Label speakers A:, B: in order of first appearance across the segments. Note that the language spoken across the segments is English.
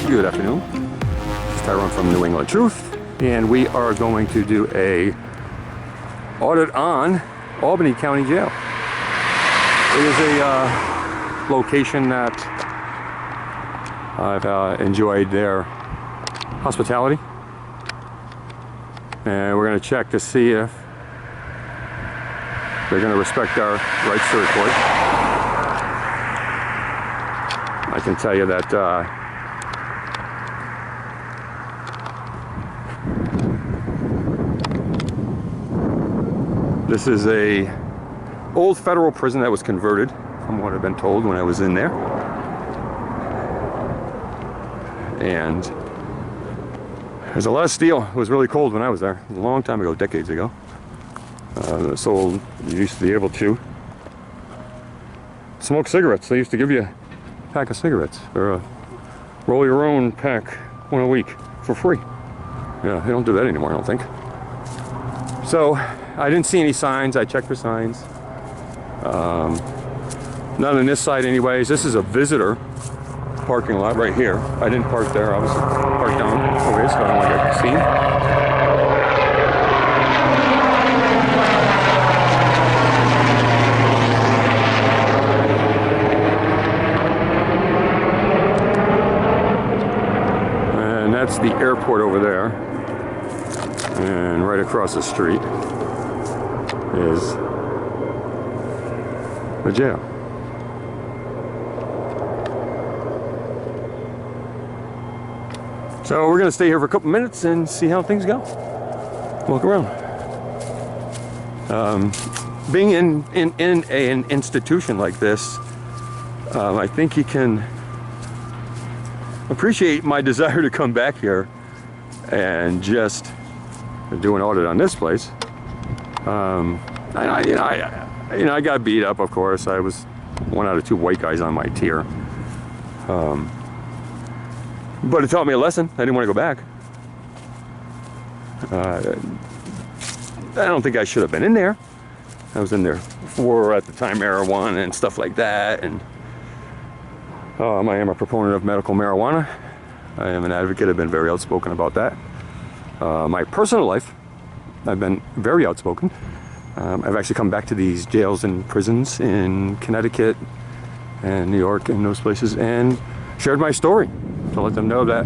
A: Good afternoon. It's Tyrant from New England Truth, and we are going to do a audit on Albany County Jail. It is a location that I've enjoyed their hospitality, and we're going to check to see if they're going to respect our rights to report. I can tell you that this is a old federal prison that was converted, from what I've been told when I was in there. And there's a lot of steel. It was really cold when I was there. It was a long time ago, decades ago. So you used to be able to smoke cigarettes. They used to give you a pack of cigarettes, or roll your own pack one a week for free. Yeah, they don't do that anymore, I don't think. So I didn't see any signs. I checked for signs. Not on this side anyways. This is a visitor parking lot right here. I didn't park there. I was parked down over here, so I don't want to get seen. And that's the airport over there. And right across the street is the jail. So we're going to stay here for a couple minutes and see how things go. Walk around. Being in an institution like this, I think you can appreciate my desire to come back here and just do an audit on this place. I got beat up, of course. I was one out of two white guys on my tier. But it taught me a lesson. I didn't want to go back. I don't think I should have been in there. I was in there for, at the time, marijuana and stuff like that. And I am a proponent of medical marijuana. I am an advocate. I've been very outspoken about that. My personal life, I've been very outspoken. I've actually come back to these jails and prisons in Connecticut and New York and those places and shared my story to let them know that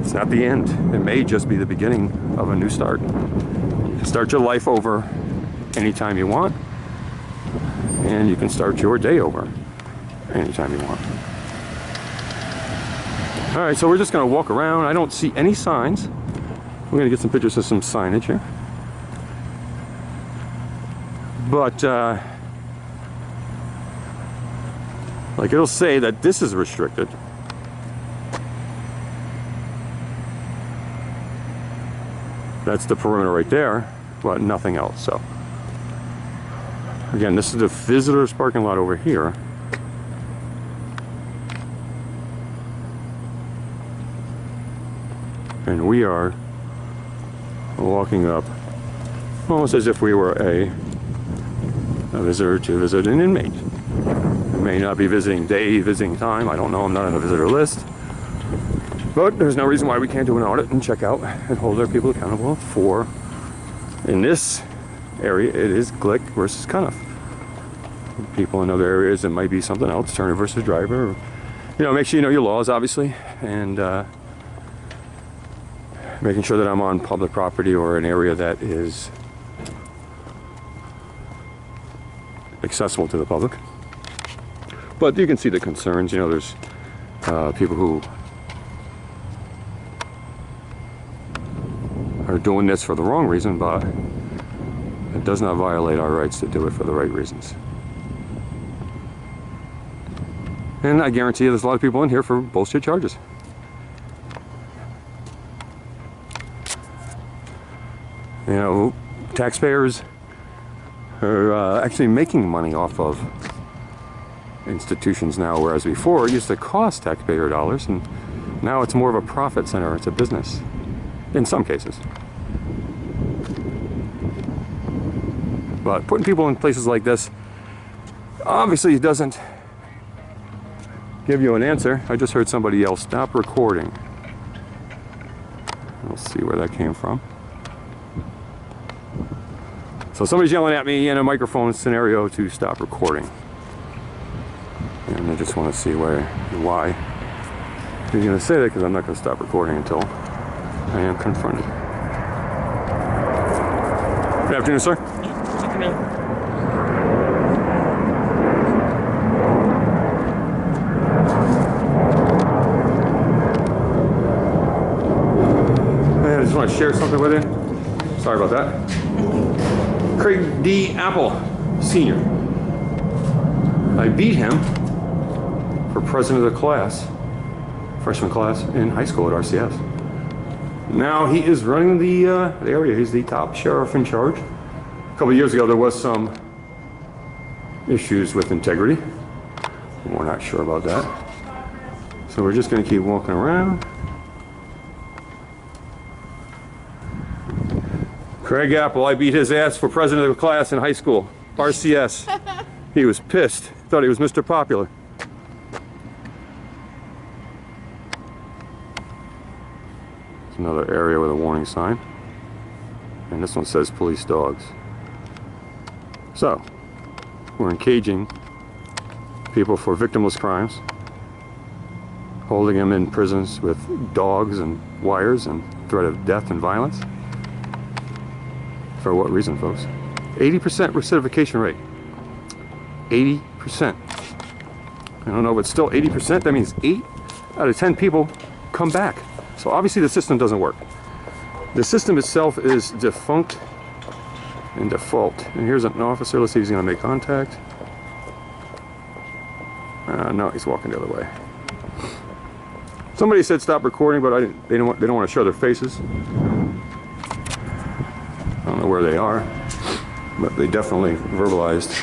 A: it's not the end. It may just be the beginning of a new start. You can start your life over anytime you want, and you can start your day over anytime you want. All right, so we're just going to walk around. I don't see any signs. We're going to get some pictures of some signage here. But, like, it'll say that this is restricted. That's the perimeter right there, but nothing else. So, again, this is the visitors parking lot over here. And we are walking up almost as if we were a visitor to visit an inmate. We may not be visiting day, visiting time. I don't know. I'm not on the visitor list. But there's no reason why we can't do an audit and check out and hold our people accountable for, in this area, it is Glick versus Cuniff. People in other areas, it might be something else, Turner versus Driver. Or, make sure you know your laws, obviously, and making sure that I'm on public property or an area that is accessible to the public. But you can see the concerns. There's people who are doing this for the wrong reason, but it does not violate our rights to do it for the right reasons. And I guarantee you there's a lot of people in here for bullshit charges. Taxpayers are actually making money off of institutions now, whereas before it used to cost taxpayer dollars, and now it's more of a profit center. It's a business in some cases. But putting people in places like this obviously doesn't give you an answer. I just heard somebody yell, "Stop recording." We'll see where that came from. So somebody's yelling at me in a microphone scenario to stop recording. And I just want to see why he's going to say that, because I'm not going to stop recording until I am confronted. Good afternoon, sir.
B: Good afternoon.
A: I just want to share something with you. Sorry about that. Craig D. Apple, Sr. I beat him for president of the class, freshman class in high school at RCS. Now he is running the area. He's the top sheriff in charge. A couple of years ago, there was some issues with integrity. We're not sure about that. So we're just going to keep walking around. Craig Apple, I beat his ass for president of the class in high school, RCS. He was pissed. Thought he was Mr. Popular. It's another area with a warning sign. And this one says police dogs. So, we're encaging people for victimless crimes, holding them in prisons with dogs and wires and threat of death and violence. For what reason, folks? 80% recidivism rate. 80%. I don't know, but still 80%, that means 8 out of 10 people come back. So obviously the system doesn't work. The system itself is defunct and default. And here's an officer. Let's see if he's going to make contact. No, he's walking the other way. Somebody said stop recording, but they don't want to show their faces. I don't know where they are, but they definitely verbalized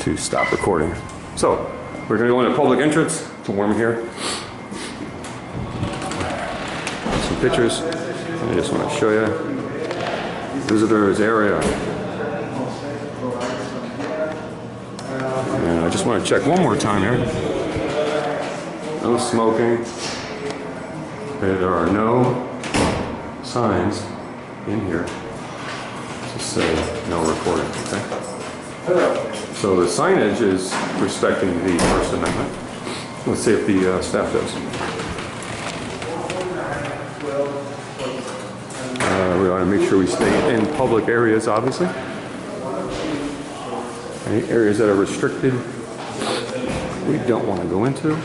A: to stop recording. So we're going to go into public entrance. It's warm here. Some pictures. I just want to show you visitors area. And I just want to check one more time here. No smoking. There are no signs in here to say no recording. Okay. So the signage is respecting the First Amendment. Let's see if the staff does. We want to make sure we stay in public areas, obviously. Any areas that are restricted, we don't want to go into.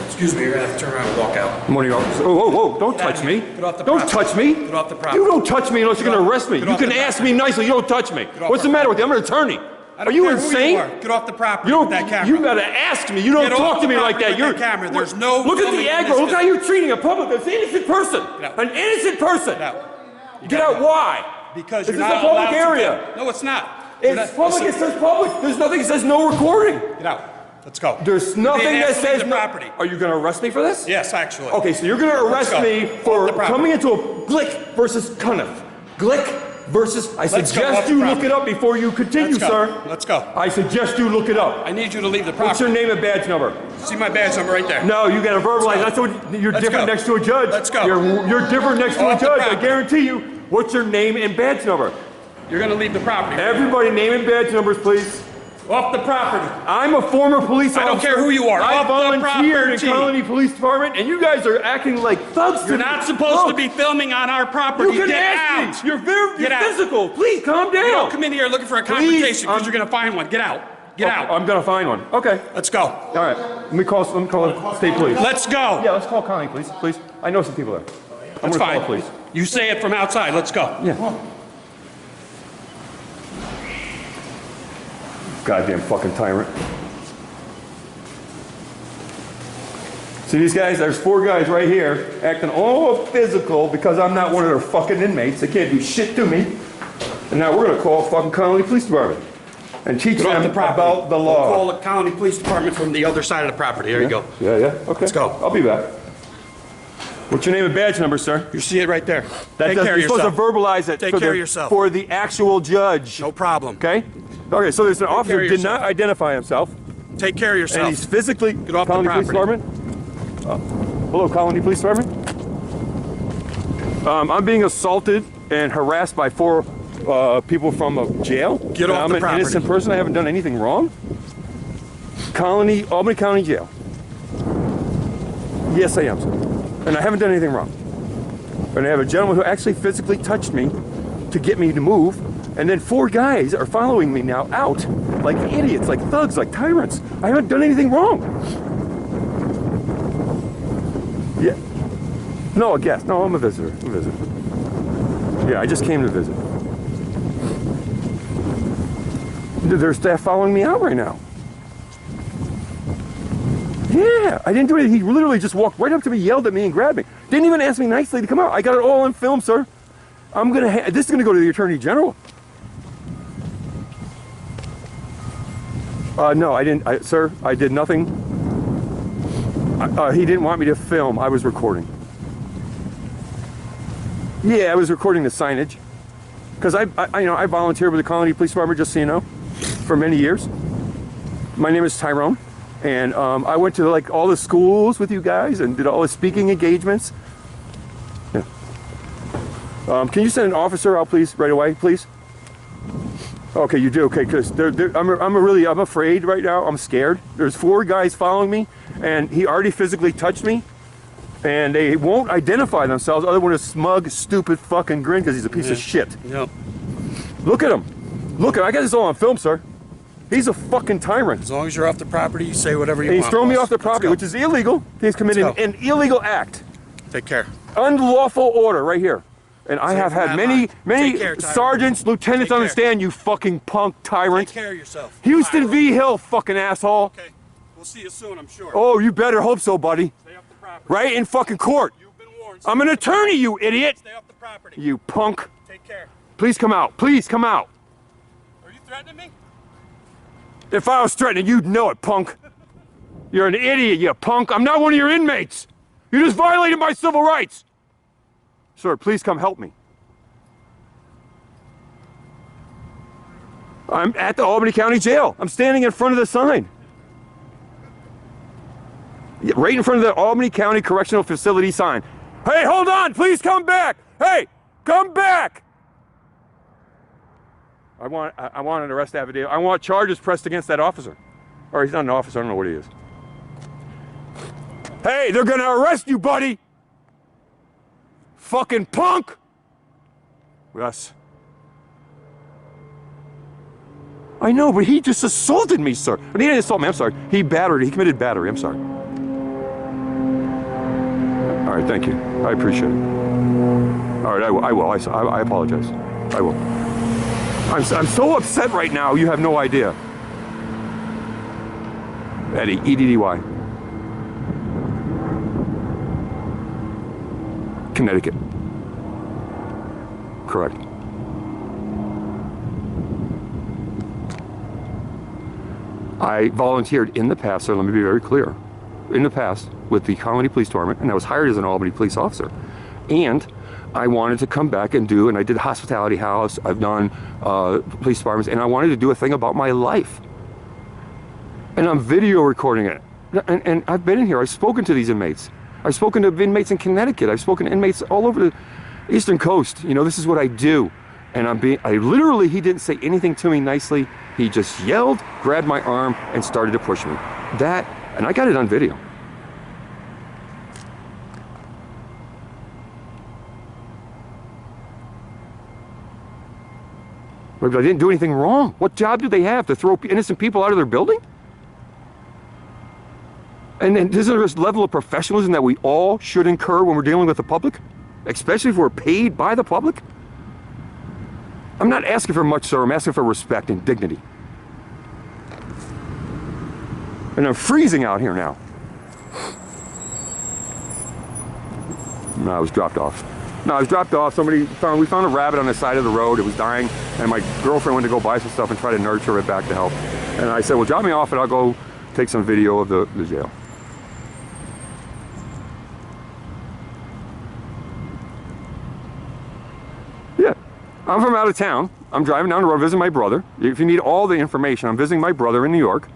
B: Excuse me, you're gonna have to turn around and walk out.
A: Morning, officer. Oh, whoa, whoa, don't touch me.
B: Get off the
A: Don't
B: property.
A: touch me.
B: Get off the property.
A: You don't touch me unless you're going to arrest me.
B: Get
A: You
B: off
A: can
B: the
A: ask me nicely. You don't touch me. What's the matter with you? I'm an attorney. Are you insane?
B: Get off the property
A: You
B: with that camera.
A: You gotta ask me. You don't talk to me like that.
B: You're camera. There's no.
A: Look at the aggro. Look how you're treating a public. An innocent person. An innocent person.
B: Get out.
A: Get out. Why?
B: Because
A: you're
B: not
A: a public area.
B: No, it's not.
A: It's public. It says public. There's nothing that says no recording.
B: Get out. Let's go.
A: There's nothing that says
B: no. Property.
A: Are you going to arrest me for this?
B: Yes, actually.
A: Okay, so you're going to arrest me for coming into a Glick versus Cunniff. Glick versus. I suggest you look it up before you continue, sir.
B: Let's go.
A: I suggest you look it up.
B: I need you to leave the property.
A: What's your name and badge number?
B: See my badge number right there.
A: No, you got to verbalize. That's what you're different next to a judge.
B: Let's go.
A: You're different next to a judge. I guarantee you. What's your name and badge number?
B: You're going to leave the property.
A: Everybody, name and badge numbers, please.
B: Off the property.
A: I'm a former police officer.
B: I don't care who you are.
A: I volunteered in Colony Police Department, and you guys are acting like thugs.
B: You're not supposed to be filming on our property.
A: You can ask me. You're very physical. Please calm down.
B: You don't come in here looking for a confrontation because you're going to find one. Get out. Get out.
A: I'm going to find one. Okay.
B: Let's go.
A: All right. Let me call state police.
B: Let's go.
A: Yeah, let's call Colony Police, please. I know some people there.
B: That's fine. Please. You say it from outside. Let's go.
A: Yeah. Goddamn fucking tyrant. See these guys? There's 4 guys right here acting all physical because I'm not one of their fucking inmates. They can't do shit to me. And now we're going to call fucking Colony Police Department and teach them about the law.
B: We'll call the Colony Police Department from the other side of the property. There you go.
A: Yeah. Okay.
B: Let's go.
A: I'll be back. What's your name and badge number, sir?
B: You see it right there.
A: Take care of yourself. You're supposed to verbalize it.
B: Take care of yourself.
A: For the actual judge.
B: No problem.
A: Okay? Okay, so there's an
B: care
A: officer
B: of
A: did not
B: yourself.
A: identify himself,
B: Take care of yourself.
A: and he's physically.
B: Get off the
A: Colony Police
B: property.
A: Department. Hello, Colony Police Department. I'm being assaulted and harassed by 4 people from a jail.
B: Get off
A: I'm
B: the
A: an
B: property.
A: innocent person. I haven't done anything wrong. Albany County Jail. Yes, I am, sir. And I haven't done anything wrong. And I have a gentleman who actually physically touched me to get me to move. And then 4 guys are following me now out like idiots, like thugs, like tyrants. I haven't done anything wrong. Yeah. No, a guest. No, I'm a visitor. I'm a visitor. Yeah, I just came to visit. There's staff following me out right now. Yeah, I didn't do anything. He literally just walked right up to me, yelled at me, and grabbed me. Didn't even ask me nicely to come out. I got it all on film, sir. This is gonna go to the Attorney General. No, I didn't, sir. I did nothing. He didn't want me to film. I was recording. Yeah, I was recording the signage. Because I volunteered with the Colony Police Department, just so you know, for many years. My name is Tyrant, and I went to like all the schools with you guys and did all the speaking engagements. Yeah. Can you send an officer out, please, right away, please? Okay, you do. Okay, because I'm afraid right now. I'm scared. There's 4 guys following me, and he already physically touched me, and they won't identify themselves other than a smug, stupid fucking grin because he's a piece of shit.
B: Yep.
A: Look at him. Look at him. I got this all on film, sir. He's a fucking tyrant.
B: As long as you're off the property, you say whatever you
A: And
B: want.
A: he's throwing me
B: boss.
A: off the property, which is illegal. He's committing
B: Let's go.
A: an illegal act.
B: Take care.
A: Unlawful order right here. And I have had many
B: Take care, Tyrant.
A: sergeants, lieutenants
B: Take care.
A: understand, you fucking punk tyrant.
B: Take care of yourself.
A: Houston V. Hill, fucking asshole.
B: Okay. We'll see you soon, I'm sure.
A: Oh, you better hope so, buddy.
B: Stay off the property.
A: Right in fucking court.
B: You've been warned.
A: I'm an attorney, you idiot.
B: Stay off the property.
A: You punk.
B: Take care.
A: Please come out. Please come out.
B: Are you threatening me?
A: If I was threatening, you'd know it, punk. You're an idiot, you punk. I'm not one of your inmates. You just violated my civil rights. Sir, please come help me. I'm at the Albany County Jail. I'm standing in front of the sign. Yeah, right in front of the Albany County Correctional Facility sign. Hey, hold on, please come back. Hey, come back. I want an arrest affidavit. I want charges pressed against that officer. Or he's not an officer, I don't know what he is. Hey, they're gonna arrest you, buddy. Fucking punk. Yes. I know, but he just assaulted me, sir. He didn't assault me, I'm sorry. He committed battery, I'm sorry. All right, thank you. I appreciate it. All right, I will. I apologize. I will. I'm so upset right now, you have no idea. Eddie, E-D-D-Y. Connecticut. Correct. I volunteered in the past, so let me be very clear, in the past with the Colony Police Department, and I was hired as an Albany police officer. And I wanted to come back and I did hospitality house, I've done police departments, and I wanted to do a thing about my life. And I'm video recording it. And I've been in here, I've spoken to these inmates. I've spoken to inmates in Connecticut, I've spoken to inmates all over the Eastern Coast. You know, this is what I do. And he didn't say anything to me nicely. He just yelled, grabbed my arm, and started to push me. And I got it on video. But I didn't do anything wrong. What job do they have? To throw innocent people out of their building? And is there this level of professionalism that we all should incur when we're dealing with the public? Especially if we're paid by the public? I'm not asking for much, sir. I'm asking for respect and dignity. And I'm freezing out here now. No, I was dropped off. We found a rabbit on the side of the road. It was dying, and my girlfriend went to go buy some stuff and try to nurture it back to health. And I said, well, drop me off and I'll go take some video of the jail. Yeah, I'm from out of town. I'm driving down the road visiting my brother. If you need all the information, I'm visiting my brother in New York.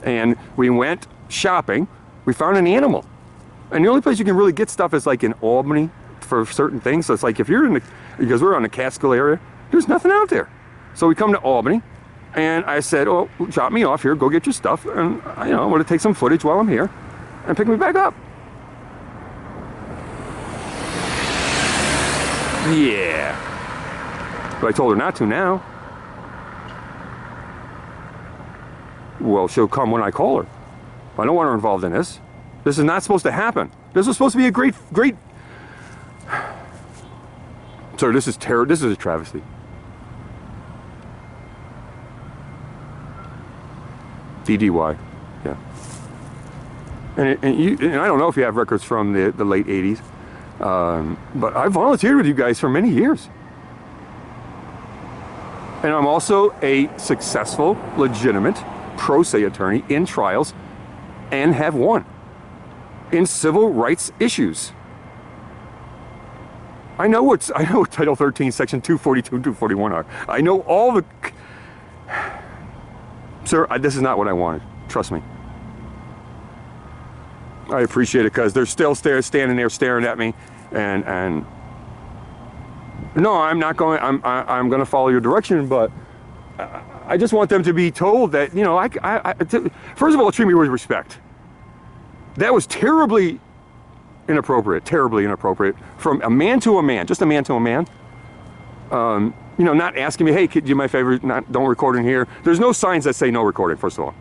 A: And we went shopping. We found an animal. And the only place you can really get stuff is like in Albany for certain things. So it's like if you're in the, because we're on the Catskill area, there's nothing out there. So we come to Albany, and I said, oh, drop me off here, go get your stuff, and you know, I'm gonna take some footage while I'm here, and pick me back up. Yeah. But I told her not to now. Well, she'll come when I call her. I don't want her involved in this. This is not supposed to happen. This was supposed to be a great... Sir, this is terror. This is a travesty. DDY, yeah. And I don't know if you have records from the late 80s, but I volunteered with you guys for many years. And I'm also a successful, legitimate, pro se attorney in trials and have won in civil rights issues. I know what Title 13, Section 242 and 241 are. I know all the... Sir, this is not what I wanted. Trust me. I appreciate it because they're still standing there staring at me, and no, I'm not going. I'm going to follow your direction, but I just want them to be told that, you know, first of all, treat me with respect. That was terribly inappropriate from a man to a man, just a man to a man. You know, not asking me, hey, could you do my favor, don't record in here. There's no signs that say no recording, first of all.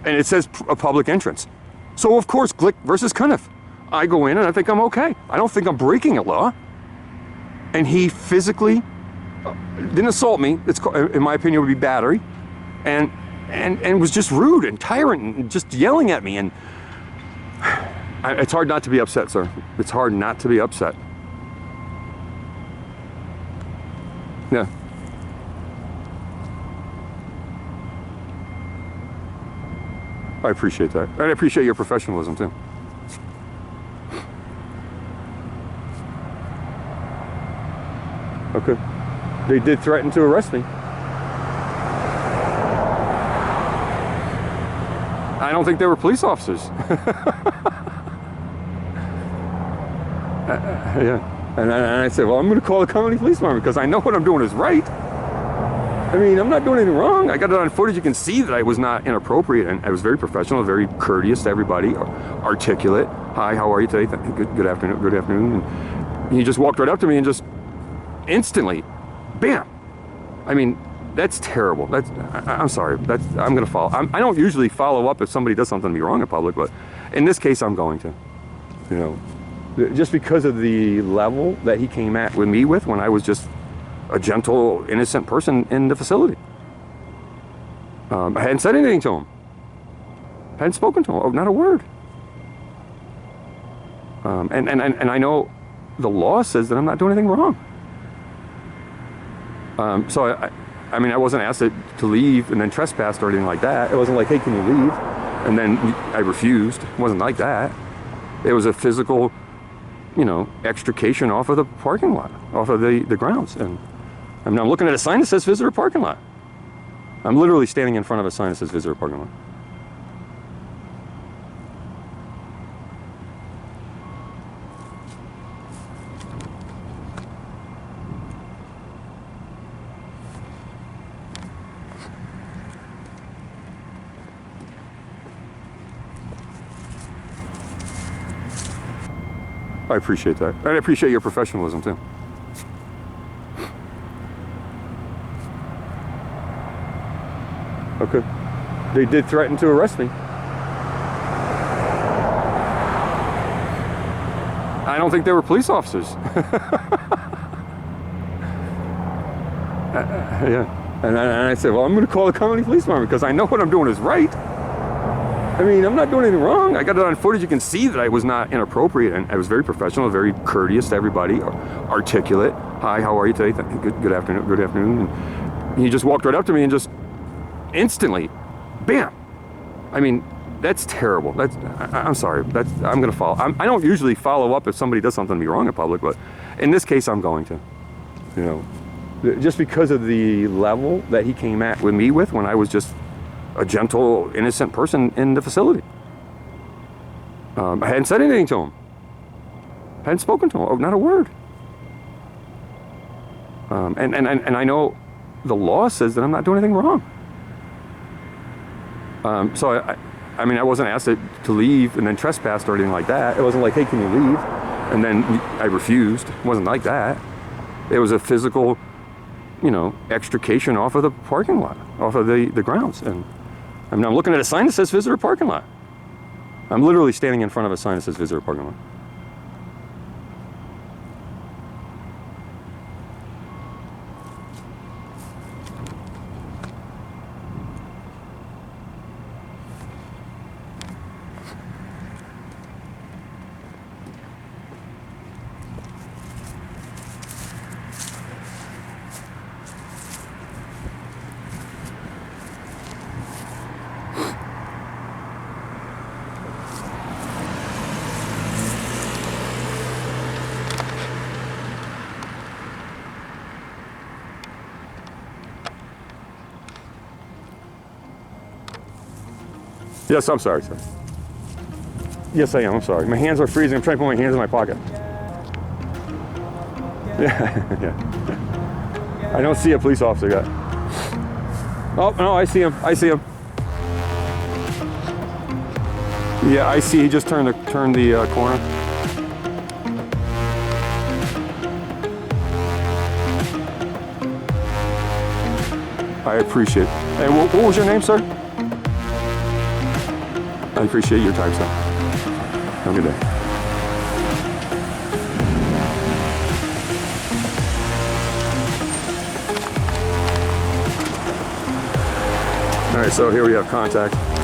A: And it says a public entrance. So of course, Glick versus Cuniff. I go in and I think I'm okay. I don't think I'm breaking a law. And he physically didn't assault me. It's, in my opinion, would be battery. And was just rude and tyrant and just yelling at me. And it's hard not to be upset, sir. It's hard not to be upset. Yeah. I appreciate that. And I appreciate your professionalism too. Okay. They did threaten to arrest me. I don't think they were police officers. Yeah. And I said, well, I'm going to call the county police department because I know what I'm doing is right. I mean, I'm not doing anything wrong. I got it on footage. You can see that I was not inappropriate, and I was very professional, very courteous to everybody, articulate. Hi, how are you today? Good afternoon. Good afternoon. And he just walked right up to me and just instantly, bam. I mean, that's terrible. I'm sorry. I'm going to follow. I don't usually follow up if somebody does something to me wrong in public, but in this case, I'm going to. You know. Just because of the level that he came at with me with when I was just a gentle, innocent person in the facility. I hadn't said anything to him. I hadn't spoken to him, not a word. And I know the law says that I'm not doing anything wrong. So I mean, I wasn't asked to leave and then trespassed or anything like that. It wasn't like, hey, can you leave? And then I refused. It wasn't like that. It was a physical, you know, extrication off of the parking lot, off of the grounds. And I mean, I'm looking at a sign that says visitor parking lot. I'm literally standing in front of a sign that says visitor parking lot. I appreciate that. And I appreciate your professionalism too. Okay. They did threaten to arrest me. I don't think they were police officers. Yeah. And I said, well, I'm going to call the county police department because I know what I'm doing is right. I mean, I'm not doing anything wrong. I got it on footage. You can see that I was not inappropriate, and I was very professional, very courteous to everybody, articulate. Hi, how are you today? Good afternoon. Good afternoon. And he just walked right up to me and just instantly, bam. I mean, that's terrible. I'm sorry. I'm going to follow. I don't usually follow up if somebody does something to me wrong in public, but in this case, I'm going to. You know, just because of the level that he came at with me with when I was just a gentle, innocent person in the facility. I hadn't said anything to him. I hadn't spoken to him, not a word. And I know the law says that I'm not doing anything wrong. So I mean, I wasn't asked to leave and then trespassed or anything like that. It wasn't like, hey, can you leave? And then I refused. It wasn't like that. It was a physical, you know, extrication off of the parking lot, off of the grounds. And I mean, I'm looking at a sign that says visitor parking lot. I'm literally standing in front of a sign that says visitor parking lot. Yes, I'm sorry, sir. Yes, I am. I'm sorry. My hands are freezing. I'm trying to put my hands in my pocket. Yeah, yeah. I don't see a police officer yet. Oh, no, I see him. I see him. Yeah, I see. He just turned the corner. I appreciate it. Hey, what was your name, sir? I appreciate your time, sir. Have a good day. All right, so here we have contact.